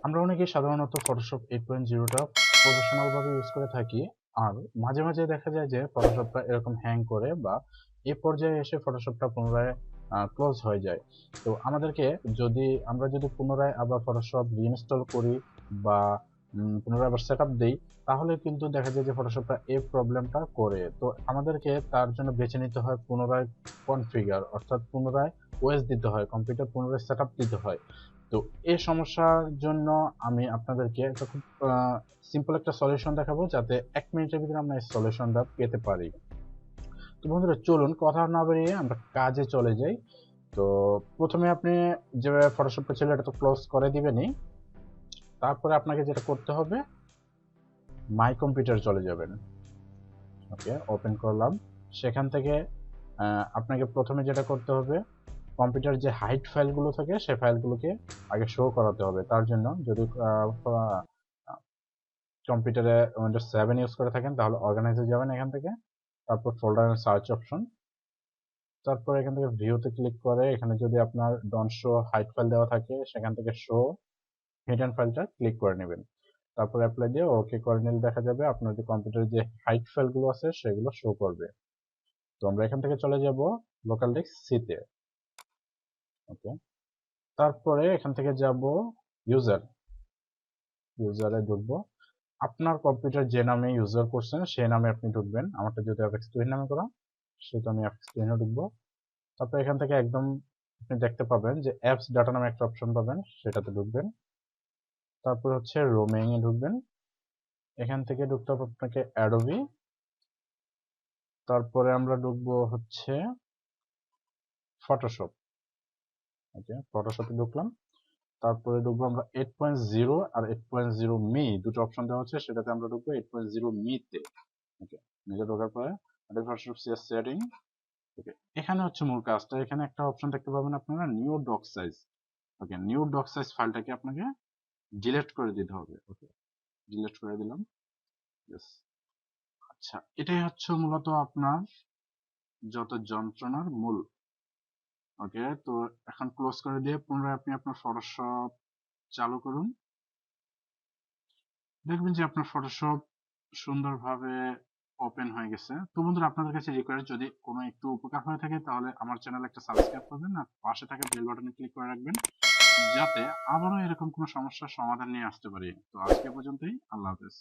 আমরা অনেকেই সাধারণত ফটোশপ 8.0টা প্রফেশনাল ভাবে ইউজ করে থাকি, আর মাঝে মাঝে দেখা যায় যে ফটোশপটা এরকম হ্যাং করে বা এই পর্যায়ে এসে ফটোশপটা পুনরায় ক্লোজ হয়ে যায়। তো আমাদেরকে আমরা যদি পুনরায় আবার ফটোশপ রিইনস্টল করি বা পুনরায় আবার সেট আপ দিই, তাহলে কিন্তু দেখা যায় যে ফটোশপটা এই প্রবলেমটা করে। তো আমাদেরকে তার জন্য বেছে নিতে হয় পুনরায় কনফিগার, অর্থাৎ পুনরায় ওএস দিতে হয়, কম্পিউটার পুনরায় সেট আপ দিতে হয়। তো এই সমস্যার জন্য আমি আপনাদেরকে একটা খুব সিম্পল একটা সলিউশন দেখাবো, যাতে 1 মিনিটের ভিতরে আমরা এই সলিউশনটা পেতে পারি। তো বন্ধুরা, চলুন কথা না বাড়িয়ে আমরা কাজে চলে যাই। তো প্রথমে আপনি যেভাবে ফটোশপটা ছিল এটা তো ক্লোজ করে দিবেনই। তারপরে আপনাকে যেটা করতে হবে, মাই কম্পিউটার চলে যাবেন। ওকে, ওপেন করলাম। সেখান থেকে আপনাকে প্রথমে যেটা করতে হবে, কম্পিউটার যে হাইড ফাইলগুলো থাকে সেই ফাইলগুলোকে আগে শো করাতে হবে। তার জন্য যদি কম্পিউটারে উইন্ডোজ 7 ইউজ করে থাকেন তাহলে অর্গানাইজে যাবেন এখান থেকে, তারপর ফোল্ডার এন্ড সার্চ অপশন, তারপর এখান থেকে ভিউতে ক্লিক করে এখানে যদি আপনার ডন্ট শো হাইড ফাইল দেওয়া থাকে সেখান থেকে শো হিডেন ফাইলটা ক্লিক করে নেবেন। তারপর অ্যাপ্লাই দিয়ে ওকে করে নিলে দেখা যাবে আপনার যে কম্পিউটারে যে হাইড ফাইলগুলো আছে সেগুলো শো করবে। তো আমরা এখান থেকে চলে যাব লোকাল ডিস্ক সি-তে। ওকে, তারপরে এখান থেকে যাব ইউজারে ঢুকবো। আপনার কম্পিউটার যে নামে ইউজার করছেন সেই নামে আপনি ঢুকবেন। আমারটা যেহেতু অ্যাপেক্স টুইন নামে করা, সেহেতু আমি অ্যাপেক্স টুইনে ঢুকবো। তারপর এখান থেকে একদম আপনি দেখতে পাবেন যে অ্যাপস ডাটা নামে একটা অপশন পাবেন, সেটাতে ঢুকবেন। তারপর হচ্ছে রোমিং এ ঢুকবেন। এখান থেকে ঢুকতে হবে আপনাকে অ্যাডোবি। তারপরে আমরা ঢুকবো হচ্ছে ফটোশপ। ওকে, ফটোশপে ঢুকলাম। তারপরে ঢুকবো আমরা 8.0 আর 8.0 মি, দুটো অপশন দেওয়া হচ্ছে, সেটাতে আমরা ঢুকবো 8.0 মিতে। ওকে, নিজে ঢোকার পরে ফটোশপ সিএস সেটিং। ওকে, এখানে হচ্ছে মূল কাজটা। এখানে একটা অপশন দেখতে পাবেন আপনারা, নিউ ডক সাইজ। ওকে, নিউ ডক সাইজ ফাইলটাকে আপনাকে ডিলিট করে দিতে হবে। ওকে, ডিলিট করে দিলাম। ইয়েস। আচ্ছা, এটাই হচ্ছে মূলত আপনার যত যন্ত্রণার মূল। ওকে, তো এখন ক্লোজ করে দিয়ে পুনরায় আপনি আপনার ফটোশপ চালু করুন। দেখবেন যে আপনার ফটোশপ সুন্দরভাবে ওপেন হয়ে গেছে। তো বন্ধুরা, আপনাদের কাছে রিকোয়েস্ট, যদি কোনো একটু উপকার হয়ে থাকে তাহলে আমার চ্যানেল একটা সাবস্ক্রাইব করবেন আর পাশে থাকা বেল বাটনে ক্লিক করে রাখবেন, যাতে আবারও এরকম কোনো সমস্যার সমাধান নিয়ে আসতে পারি। তো আজকে পর্যন্তই, আল্লাহ হাফেজ।